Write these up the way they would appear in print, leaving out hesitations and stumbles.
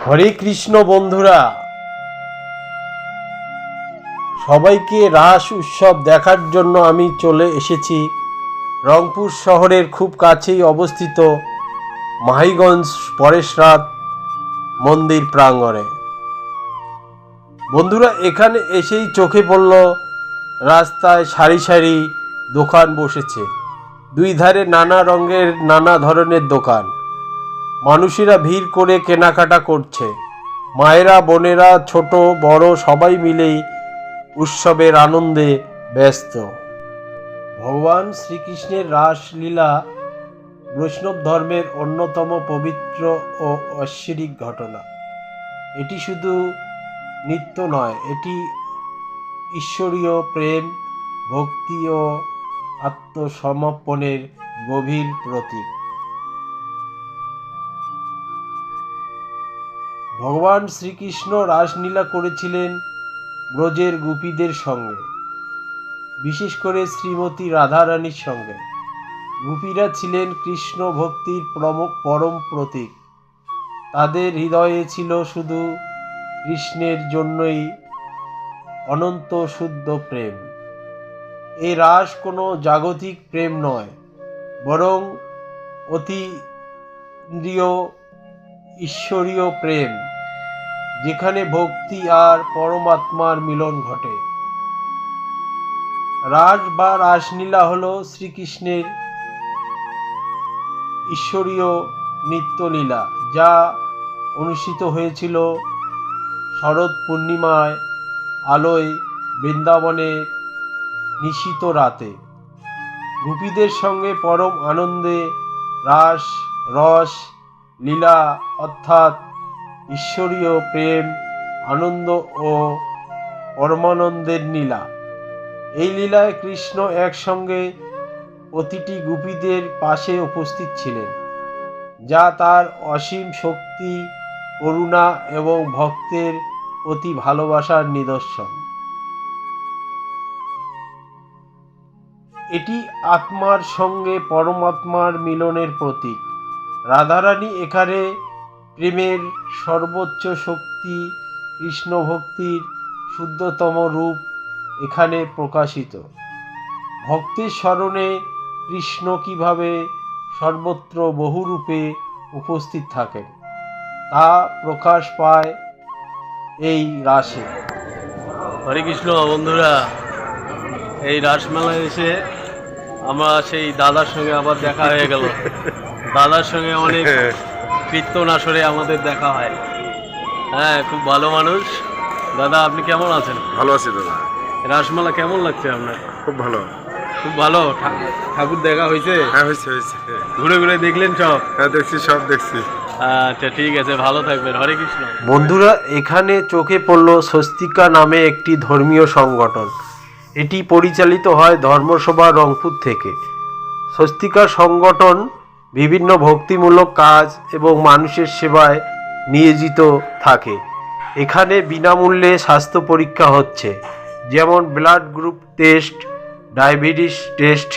হরে কৃষ্ণ বন্ধুরা, সবাইকে রাস উৎসব দেখার জন্য আমি চলে এসেছি রংপুর শহরের খুব কাছেই অবস্থিত মাহিগঞ্জ পরেশনাথ মন্দির প্রাঙ্গণে। বন্ধুরা, এখানে এসেই চোখে পড়ল রাস্তায় সারি সারি দোকান বসেছে। দুই ধারে নানা রঙের নানা ধরনের দোকান। মানুষেরা ভিড় করে কেনাকাটা করছে। মায়েরা, বোনেরা, ছোট বড় সবাই মিলেই উৎসবের আনন্দে ব্যস্ত। ভগবান শ্রীকৃষ্ণের রাসলীলা বৈষ্ণব ধর্মের অন্যতম পবিত্র ও ঐশ্বরিক ঘটনা। এটি শুধু নৃত্য নয়, এটি ঈশ্বরীয় প্রেম, ভক্তি ও আত্মসমর্পণের গভীর প্রতীক। ভগবান শ্রীকৃষ্ণ রাসলীলা করেছিলেন ব্রজের গোপীদের সঙ্গে, বিশেষ করে শ্রীমতী রাধারানীর সঙ্গে। গোপীরা ছিলেন কৃষ্ণ ভক্তির পরম প্রতীক। তাদের হৃদয়ে ছিল শুধু কৃষ্ণের জন্যই অনন্ত শুদ্ধ প্রেম। এই রাস কোনো জাগতিক প্রেম নয়, বরং অতীন্দ্রিয় ঈশ্বরীয় প্রেম, যেখানে ভক্তি আর পরমাত্মার মিলন ঘটে। রাস বা রাসলীলা হল শ্রীকৃষ্ণের ঈশ্বরীয় নৃত্যলীলা, যা অনুষ্ঠিত হয়েছিল শরৎ পূর্ণিমায় আলোয় বৃন্দাবনের নিশীত রাতে। গোপীদের সঙ্গে পরম আনন্দে রস লীলা অর্থাৎ ঈশ্বরীয় প্রেম, আনন্দ ও পরমানন্দের লীলা। এই লীলায় কৃষ্ণ একসঙ্গে প্রতিটি গোপীদের পাশে উপস্থিত ছিলেন, যা তার অসীম শক্তি, করুণা এবং ভক্তের প্রতি ভালোবাসার নিদর্শন। এটি আত্মার সঙ্গে পরমাত্মার মিলনের প্রতীক। রাধারানী এখানে প্রেমের সর্বোচ্চ শক্তি, কৃষ্ণ ভক্তির শুদ্ধতম রূপ এখানে প্রকাশিত। ভক্তের স্মরণে কৃষ্ণ কিভাবে সর্বত্র বহুরূপে উপস্থিত থাকেন, তা প্রকাশ পায় এই রাসে। হরে কৃষ্ণ বন্ধুরা, এই রাসমেলায় এসে আমরা সেই দাদার সঙ্গে আবার দেখা হয়ে গেল। দাদার সঙ্গে অনেক কীর্তন আসরে আমাদের দেখা হয়। হ্যাঁ, খুব ভালো মানুষ। দাদা, আপনি কেমন আছেন? ভালো আছি দাদা। রাসমেলা কেমন লাগছে আপনার? খুব ভালো। খুব ভালো। ঠাকুর দেখা হয়েছে? হ্যাঁ, হয়েছে। ঘুরে ঘুরে দেখলেন সব? হ্যাঁ, দেখছি, সব দেখছি। আচ্ছা, ঠিক আছে, ভালো থাকবেন। হরে কৃষ্ণ বন্ধুরা, এখানে চোখে পড়ল স্বস্তিকা নামে একটি ধর্মীয় সংগঠন। এটি পরিচালিত হয় ধর্মসভা রংপুর থেকে। স্বস্তিকা সংগঠন বিভিন্ন ভক্তিমূলক কাজ এবং মানুষের সেবায় নিয়োজিত থাকে। এখানে বিনামূল্যে স্বাস্থ্য পরীক্ষা হচ্ছে, যেমন blood group test, diabetes test.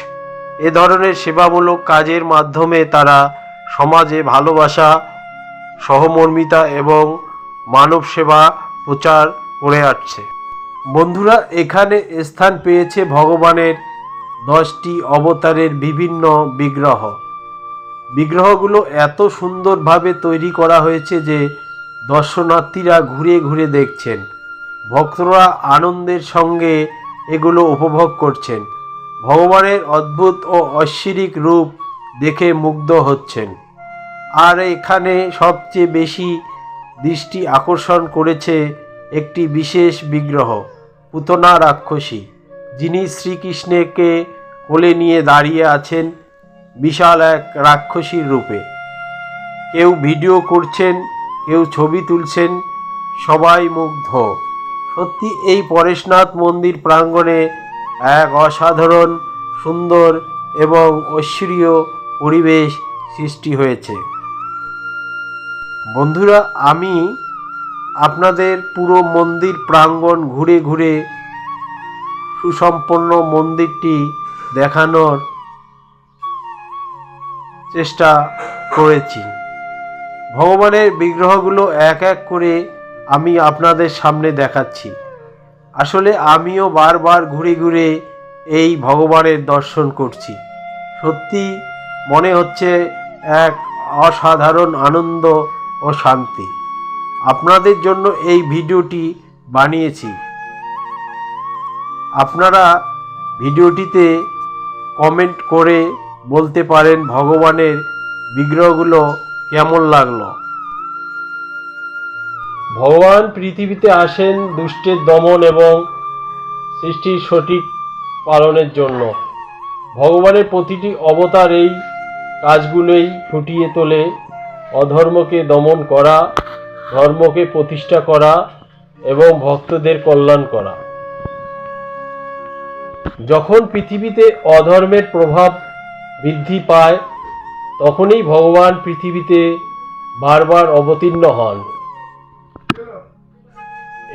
এ ধরনের সেবামূলক কাজের মাধ্যমে তারা সমাজে ভালোবাসা, সহমর্মিতা এবং মানব সেবা প্রচার করে আসছে। বন্ধুরা, এখানে স্থান পেয়েছে ভগবানের 10টি অবতারের বিভিন্ন বিগ্রহ। বিগ্রহগুলো এত সুন্দরভাবে তৈরি করা হয়েছে যে দর্শনার্থীরা ঘুরে ঘুরে দেখছেন। ভক্তরা আনন্দের সঙ্গে এগুলো উপভোগ করছেন। ভগবানের অদ্ভুত ও ঐশ্বরিক রূপ দেখে মুগ্ধ হচ্ছেন। আর এখানে সবচেয়ে বেশি দৃষ্টি আকর্ষণ করেছে একটি বিশেষ বিগ্রহ, পুতনা রাক্ষসী, যিনি শ্রীকৃষ্ণকে কোলে নিয়ে দাঁড়িয়ে আছেন বিশাল এক রাক্ষসীর রূপে। কেউ ভিডিও করছেন, কেউ ছবি তুলছেন, সবাই মুগ্ধ। সত্যি এই পরেশনাথ মন্দির প্রাঙ্গণে এক অসাধারণ সুন্দর এবং ঐশ্বরীয় পরিবেশ সৃষ্টি হয়েছে। বন্ধুরা, আমি আপনাদের পুরো মন্দির প্রাঙ্গণ ঘুরে ঘুরে সুসম্পন্ন মন্দিরটি দেখানোর চেষ্টা করেছি। ভগবানের বিগ্রহগুলো এক এক করে আমি আপনাদের সামনে দেখাচ্ছি। আসলে আমিও বারবার ঘুরে ঘুরে এই ভগবানের দর্শন করছি। সত্যি মনে হচ্ছে এক অসাধারণ আনন্দ ও শান্তি। আপনাদের জন্য এই ভিডিওটি বানিয়েছি। আপনারা ভিডিওটিতে কমেন্ট করে বলতে পারেন ভগবানের বিগ্রহগুলো কেমন লাগলো। ভগবান পৃথিবীতে আসেন দুষ্টের দমন এবং সৃষ্টির সঠিক পালনের জন্য। ভগবানের প্রতিটি অবতার এই কাজগুলোই ফুটিয়ে তোলে: অধর্মকে দমন করা, ধর্মকে প্রতিষ্ঠা করা এবং ভক্তদের কল্যাণ করা। যখন পৃথিবীতে অধর্মের প্রভাব বৃদ্ধি পায়, তখনই ভগবান পৃথিবীতে বারবার অবতীর্ণ হন।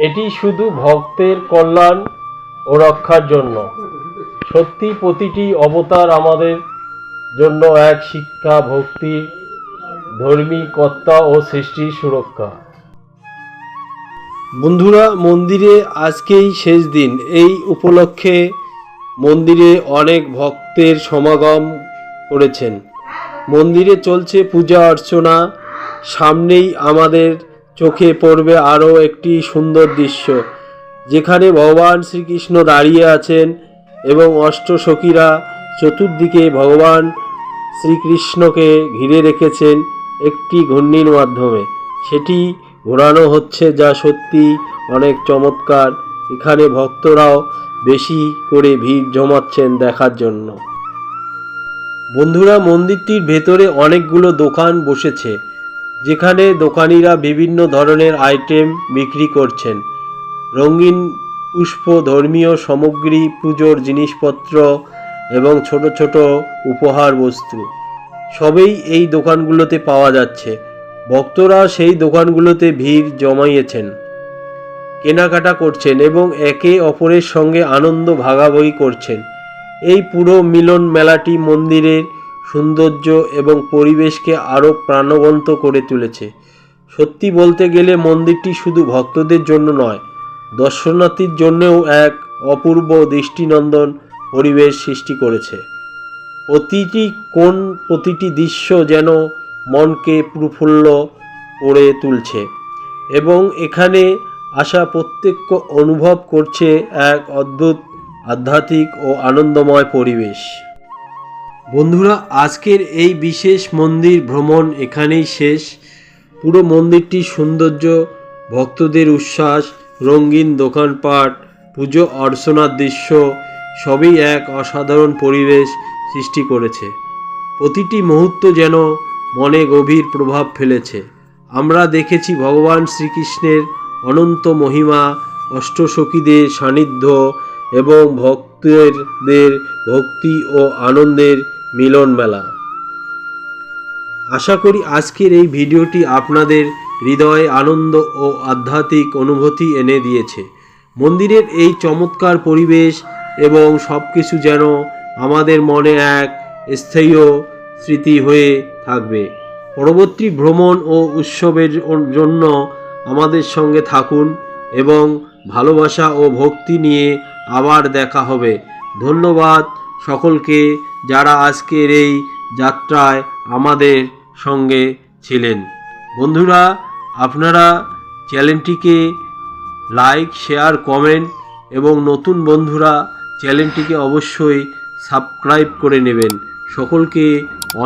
এটি শুধু ভক্তের কল্যাণ ও রক্ষার জন্য। সত্যি প্রতিটি অবতার আমাদের জন্য এক শিক্ষা, ভক্তি, ধর্মীকতা ও সৃষ্টির সুরক্ষা। বন্ধুরা, মন্দিরে আজকেই শেষ দিন। এই উপলক্ষে মন্দিরে অনেক ভক্তের সমাগম করেছেন। মন্দিরে চলছে পূজা অর্চনা। সামনেই আমাদের চোখে পড়বে আরও একটি সুন্দর দৃশ্য, যেখানে ভগবান শ্রীকৃষ্ণ দাঁড়িয়ে আছেন এবং অষ্টসখীরা চতুর্দিকে ভগবান শ্রীকৃষ্ণকে ঘিরে রেখেছেন একটি ঘূর্ণির মাধ্যমে। সেটি ঘোরানো হচ্ছে, যা সত্যি অনেক চমৎকার। এখানে ভক্তরাও বেশি করে ভিড় জমাচ্ছেন দেখার জন্য। বন্ধুরা, মন্দিরটির ভেতরে অনেকগুলো দোকান বসেছে, যেখানে দোকানিরা বিভিন্ন ধরনের আইটেম বিক্রি করছেন। রঙিন পুষ্প, ধর্মীয় সামগ্রী, পুজোর জিনিসপত্র এবং ছোট ছোট উপহার বস্তু সবই এই দোকানগুলোতে পাওয়া যাচ্ছে। ভক্তরা সেই দোকানগুলোতে ভিড় জমাইয়েছেন, কেনাকাটা করছেন এবং একে অপরের সঙ্গে আনন্দ ভাগাভাগি করছেন। এই পুরো মিলন মেলাটি মন্দিরের সৌন্দর্য এবং পরিবেশকে আরও প্রাণবন্ত করে তুলেছে। সত্যি বলতে গেলে মন্দিরটি শুধু ভক্তদের জন্য নয়, দর্শনার্থীর জন্যও এক অপূর্ব দৃষ্টিনন্দন পরিবেশ সৃষ্টি করেছে। প্রতিটি কোণ, প্রতিটি দৃশ্য যেন মনকে প্রফুল্ল করে তুলছে এবং এখানে আসা প্রত্যেক অনুভব করছে এক অদ্ভুত আধ্যাত্মিক ও আনন্দময় পরিবেশ। বন্ধুরা, আজকের এই বিশেষ মন্দির ভ্রমণ এখানেই শেষ। পুরো মন্দিরটির সৌন্দর্য, ভক্তদের উচ্ছ্বাস, রঙিন দোকানপাট, পুজো অর্চনার দৃশ্য সবই এক অসাধারণ পরিবেশ সৃষ্টি করেছে। প্রতিটি মুহূর্ত যেন মনে গভীর প্রভাব ফেলেছে। আমরা দেখেছি ভগবান শ্রীকৃষ্ণের অনন্ত মহিমা, অষ্টসখীদের সান্নিধ্য এবং ভক্তদের ভক্তি ও আনন্দের মিলন মেলা। আশা করি আজকের এই ভিডিওটি আপনাদের হৃদয়ে আনন্দ ও আধ্যাত্মিক অনুভূতি এনে দিয়েছে। মন্দিরের এই চমৎকার পরিবেশ এবং সব কিছু যেন আমাদের মনে এক স্থায়ী স্মৃতি হয়ে থাকবে। পরবর্তী ভ্রমণ ও উৎসবের জন্য আমাদের সঙ্গে থাকুন এবং ভালোবাসা ও ভক্তি নিয়ে আবার দেখা হবে। ধন্যবাদ সকলকে, যারা আজকের এই যাত্রায় আমাদের সঙ্গে ছিলেন। বন্ধুরা, আপনারা চ্যানেলটিকে লাইক, শেয়ার, কমেন্ট এবং নতুন বন্ধুরা চ্যানেলটিকে অবশ্যই সাবস্ক্রাইব করে নেবেন। সকলকে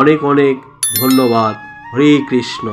অনেক অনেক ধন্যবাদ। হরে কৃষ্ণ।